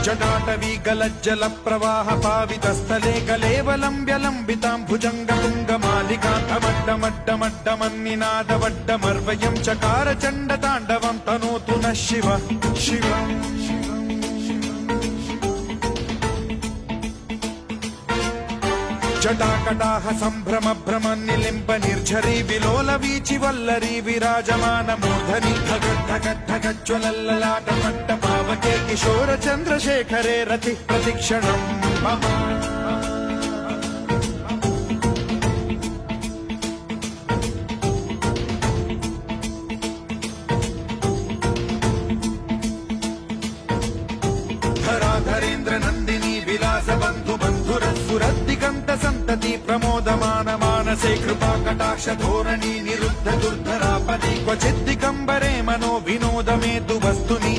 जटाटवी गलज्जल प्रवाह पावितस्थले कलेवलम्ब्यलम्बितां भुजङ्गतुङ्गमालिकान्तमड्डमड्डमड्डमन्निनादवड्डमर्वयं चकार चण्डताण्डवं तनोतु नः शिव शिव जटाकटाह सम्भ्रम भ्रम निलिम्ब निर्झरी विलोल वीचि वल्लरी विराजमान मूर्धनि धगद्धगद्धगज्ज्वलल्ललाट पट्ट पावके किशोर चन्द्रशेखरे रति प्रतिक्षणम् मम धराधरेन्द्र नन्दिनी विलास बन्धु बन्धुरस्फुरद्दिगन्त सन्तति प्रमोदमान मानसे कृपा कटाक्ष धोरणी निरुद्ध दुर्धरापदि क्वचिद्दिगम्बरे मनो विनोदमेतु वस्तुनि